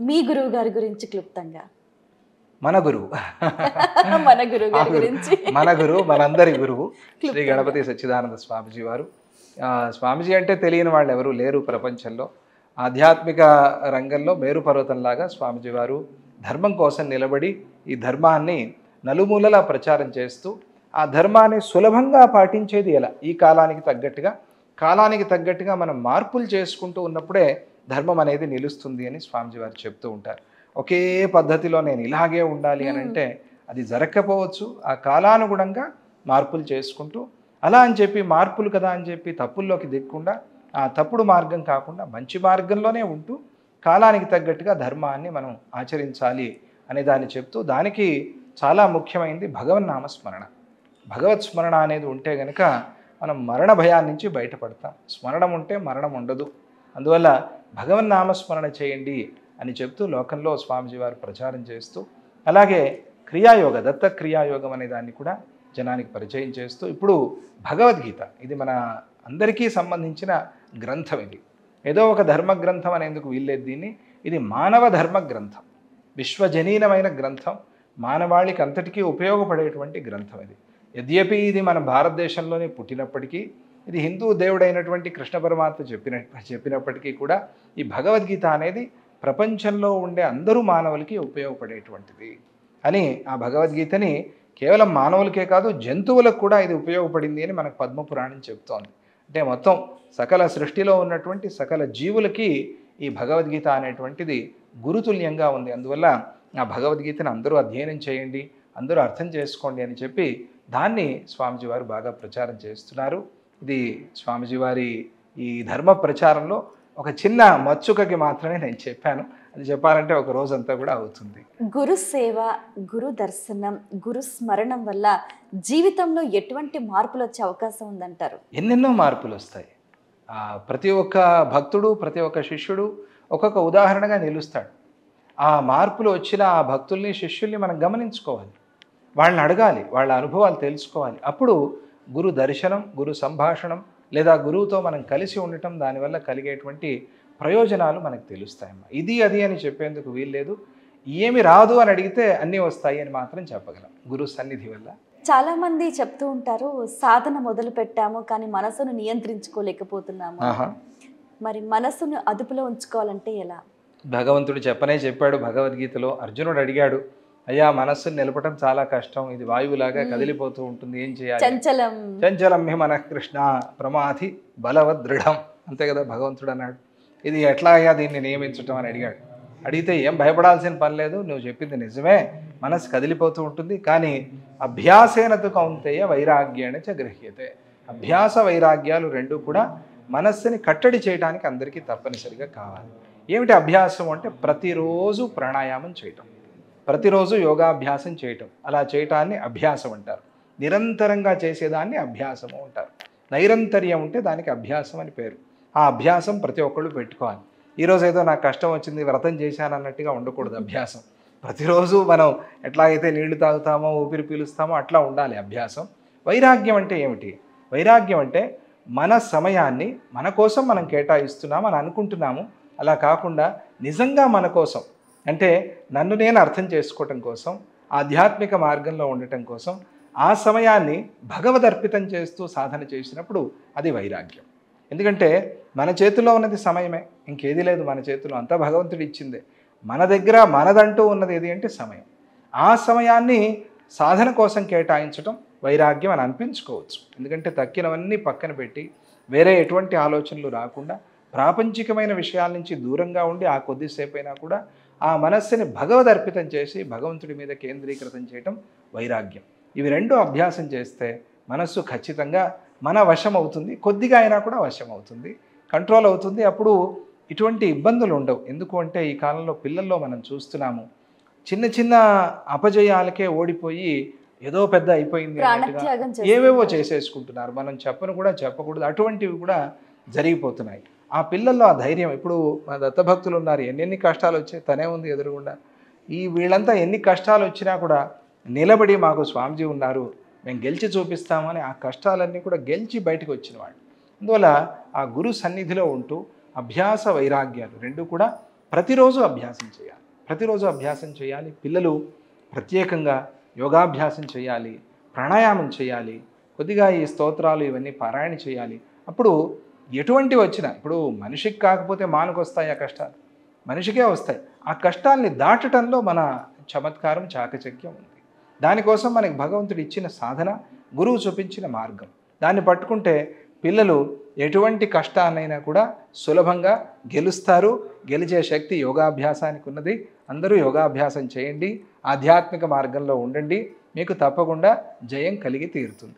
మీ గురువు గారి గురించి క్లుప్తంగా. మన గురువు మన గురువు గారి గురించి. మన గురువు, మనందరి గురువు శ్రీ గణపతి సచ్చిదానంద స్వామిజీ వారు. స్వామిజీ అంటే తెలియని వాళ్ళు ఎవరు లేరు ప్రపంచంలో. ఆధ్యాత్మిక రంగంలో మేరు పర్వతంలాగా స్వామిజీ వారు ధర్మం కోసం నిలబడి ఈ ధర్మాన్ని నలుమూలలా ప్రచారం చేస్తూ ఆ ధర్మాన్ని సులభంగా పాటించేది ఎలా, ఈ కాలానికి తగ్గట్టుగా మనం మార్పులు చేసుకుంటూ ఉన్నప్పుడే ధర్మం అనేది నిలుస్తుంది అని స్వామిజీ వారు చెప్తూ ఉంటారు. ఒకే పద్ధతిలో నేను ఇలాగే ఉండాలి అని అంటే అది జరగకపోవచ్చు. ఆ కాలానుగుణంగా మార్పులు చేసుకుంటూ, అలా అని చెప్పి మార్పులు కదా అని చెప్పి తప్పుల్లోకి దిగకుండా, ఆ తప్పుడు మార్గం కాకుండా మంచి మార్గంలోనే ఉంటూ కాలానికి తగ్గట్టుగా ధర్మాన్ని మనం ఆచరించాలి అనే దాన్ని చెప్తూ, దానికి చాలా ముఖ్యమైనది భగవన్నామ స్మరణ. భగవత్ స్మరణ అనేది ఉంటే గనక మనం మరణ భయాన్ని నుంచి బయటపడతాం. స్మరణం ఉంటే మరణం ఉండదు. అందువల్ల భగవన్నామస్మరణ చేయండి అని చెప్తూ లోకంలో స్వామిజీ వారు ప్రచారం చేస్తూ, అలాగే క్రియాయోగ, దత్త క్రియాయోగం అనే దాన్ని కూడా జనానికి పరిచయం చేస్తూ, ఇప్పుడు భగవద్గీత ఇది మన అందరికీ సంబంధించిన గ్రంథం. ఇది ఏదో ఒక ధర్మ గ్రంథం అనేందుకు వీల్లేదు దీన్ని. ఇది మానవ ధర్మ గ్రంథం, విశ్వజనీనమైన గ్రంథం, మానవాళికి అంతటికీ ఉపయోగపడేటువంటి గ్రంథం ఇది. యద్యపి ఇది మన భారతదేశంలోనే పుట్టినప్పటికీ, ఇది హిందూ దేవుడైనటువంటి కృష్ణ పరమాత్మ చెప్పినప్పటికీ కూడా ఈ భగవద్గీత అనేది ప్రపంచంలో ఉండే అందరూ మానవులకి ఉపయోగపడేటువంటిది అని, ఆ భగవద్గీతని కేవలం మానవులకే కాదు జంతువులకు కూడా ఇది ఉపయోగపడింది అని మనకు పద్మపురాణం చెప్తోంది. అంటే మొత్తం సకల సృష్టిలో ఉన్నటువంటి సకల జీవులకి ఈ భగవద్గీత అనేటువంటిది గురుతుల్యంగా ఉంది. అందువల్ల ఆ భగవద్గీతను అందరూ అధ్యయనం చేయండి, అందరూ అర్థం చేసుకోండి అని చెప్పి దాన్ని స్వామిజీ వారు బాగా ప్రచారం చేస్తున్నారు. ఇది స్వామిజీ వారి ఈ ధర్మ ప్రచారంలో ఒక చిన్న మచ్చుకకి మాత్రమే నేను చెప్పాను. అది చెప్పాలంటే ఒక రోజంతా కూడా అవుతుంది. గురు సేవ, గురు దర్శనం, గురు స్మరణం వల్ల జీవితంలో ఎటువంటి మార్పులు వచ్చే అవకాశం ఉందంటారు? ఎన్నెన్నో మార్పులు వస్తాయి. ప్రతి ఒక్క భక్తుడు, ప్రతి ఒక్క శిష్యుడు ఒక్కొక్క ఉదాహరణగా నిలుస్తాడు. ఆ మార్పులు వచ్చిన ఆ భక్తుల్ని, శిష్యుల్ని మనం గమనించుకోవాలి, వాళ్ళని అడగాలి, వాళ్ళ అనుభవాలు తెలుసుకోవాలి. అప్పుడు గురు దర్శనం, గురు సంభాషణం లేదా గురువుతో మనం కలిసి ఉండటం, దానివల్ల కలిగేటువంటి ప్రయోజనాలు మనకు తెలుస్తాయమ్మా. ఇది అది అని చెప్పేందుకు వీల్లేదు. ఏమి రాదు అని అడిగితే అన్నీ వస్తాయి అని మాత్రం చెప్పగలం గురు సన్నిధి వల్ల. చాలామంది చెప్తూ ఉంటారు, సాధన మొదలు పెట్టాము కానీ మనసును నియంత్రించుకోలేకపోతున్నాము. మరి మనసును అదుపులో ఉంచుకోవాలంటే ఎలా? భగవంతుడు చెప్పాడు భగవద్గీతలో. అర్జునుడు అడిగాడు, అయ్యా మనస్సును నిలపటం చాలా కష్టం, ఇది వాయువులాగా కదిలిపోతూ ఉంటుంది, ఏం చేయాలి? చంచలం హి మనః కృష్ణ ప్రమాధి బలవద్ దృఢం, అంతే కదా భగవంతుడు అన్నాడు. ఇది ఎట్లా అయ్యా దీన్ని నియమించటం అని అడిగాడు. అడిగితే ఏం భయపడాల్సిన పని లేదు, నువ్వు చెప్పింది నిజమే, మనసు కదిలిపోతూ ఉంటుంది, కానీ అభ్యాసేనతు కౌంతేయ వైరాగ్యేణ చ గృహ్యతే. అభ్యాస వైరాగ్యాలు రెండు కూడా మనస్సుని కట్టడి చేయడానికి అందరికీ తప్పనిసరిగా కావాలి. ఏమిటి అభ్యాసం అంటే ప్రతిరోజు ప్రాణాయామం చేయటం, ప్రతిరోజు యోగాభ్యాసం చేయటం. అలా చేయటాన్ని అభ్యాసం అంటారు. నిరంతరంగా చేసేదాన్ని అభ్యాసము అంటారు. నైరంతర్యం ఉంటే దానికి అభ్యాసం అని పేరు. ఆ అభ్యాసం ప్రతి ఒక్కళ్ళు పెట్టుకోవాలి. ఈరోజు ఏదో నాకు కష్టం వచ్చింది వ్రతం చేశాను అన్నట్టుగా ఉండకూడదు అభ్యాసం. ప్రతిరోజు మనం ఎట్లాగైతే నీళ్లు తాగుతామో, ఊపిరి పీలుస్తామో అట్లా ఉండాలి అభ్యాసం. వైరాగ్యం అంటే ఏమిటి? వైరాగ్యం అంటే మన సమయాన్ని మన కోసం మనం కేటాయిస్తున్నాము అని అనుకుంటున్నాము, అలా కాకుండా నిజంగా మన కోసం, అంటే నన్ను నేను అర్థం చేసుకోవటం కోసం, ఆధ్యాత్మిక మార్గంలో ఉండటం కోసం ఆ సమయాన్ని భగవదర్పితం చేస్తూ సాధన చేసినప్పుడు అది వైరాగ్యం. ఎందుకంటే మన చేతిలో ఉన్నది సమయమే, ఇంకేది లేదు మన చేతిలో, అంతా భగవంతుడు ఇచ్చిందే. మన దగ్గర మనదంటూ ఉన్నది ఏది అంటే సమయం. ఆ సమయాన్ని సాధన కోసం కేటాయించడం వైరాగ్యం అని అనిపించుకోవచ్చు. ఎందుకంటే తక్కినవన్నీ పక్కన పెట్టి వేరే ఎటువంటి ఆలోచనలు రాకుండా ప్రాపంచికమైన విషయాల నుంచి దూరంగా ఉండి ఆ కొద్దిసేపు అయినా కూడా ఆ మనస్సుని భగవదర్పితం చేసి భగవంతుడి మీద కేంద్రీకృతం చేయటం వైరాగ్యం. ఇవి రెండు అభ్యాసం చేస్తే మనస్సు ఖచ్చితంగా మన వశం అవుతుంది, కొద్దిగా అయినా కూడా వశం అవుతుంది, కంట్రోల్ అవుతుంది. అప్పుడు ఇటువంటి ఇబ్బందులు ఉండవు. ఎందుకు అంటే ఈ కాలంలో పిల్లల్లో మనం చూస్తున్నాము, చిన్న చిన్న అపజయాలకే ఓడిపోయి ఏదో పెద్ద అయిపోయింది అన్నట్టుగా ఏవేవో చేసేసుకుంటున్నారు. మనం చెప్పను కూడా చెప్పకూడదు, అటువంటివి కూడా జరిగిపోతున్నాయి. ఆ పిల్లల్లో ఆ ధైర్యం, ఇప్పుడు మా దత్తభక్తులు ఉన్నారు, ఎన్నెన్ని కష్టాలు వచ్చాయి, తనే ఉంది ఎదురుగుండా. వీళ్ళంతా ఎన్ని కష్టాలు వచ్చినా కూడా నిలబడి మాకు స్వామిజీ ఉన్నారు, మేము గెలిచి చూపిస్తామని ఆ కష్టాలన్నీ కూడా గెలిచి బయటకు వచ్చిన వాళ్ళు. అందువల్ల ఆ గురు సన్నిధిలో ఉంటూ అభ్యాస వైరాగ్యాలు రెండు కూడా ప్రతిరోజు అభ్యాసం చేయాలి, ప్రతిరోజు అభ్యాసం చేయాలి. పిల్లలు ప్రత్యేకంగా యోగాభ్యాసం చేయాలి, ప్రాణాయామం చేయాలి, కొద్దిగా ఈ స్తోత్రాలు ఇవన్నీ పారాయణ చేయాలి. అప్పుడు ఎటువంటి వచ్చినా, ఇప్పుడు మనిషికి కాకపోతే మానుకు వస్తాయి ఆ కష్టాలు, మనిషికే వస్తాయి. ఆ కష్టాల్ని దాటడంలో మన చమత్కారం, చాకచక్యం ఉంది. దానికోసం మనకి భగవంతుడు ఇచ్చిన సాధన, గురువు చూపించిన మార్గం, దాన్ని పట్టుకుంటే పిల్లలు ఎటువంటి కష్టాన్నైనా కూడా సులభంగా గెలుస్తారు. గెలిచే శక్తి యోగాభ్యాసానికి ఉన్నది. అందరూ యోగాభ్యాసం చేయండి, ఆధ్యాత్మిక మార్గంలో ఉండండి, మీకు తప్పకుండా జయం కలిగి తీరుతుంది.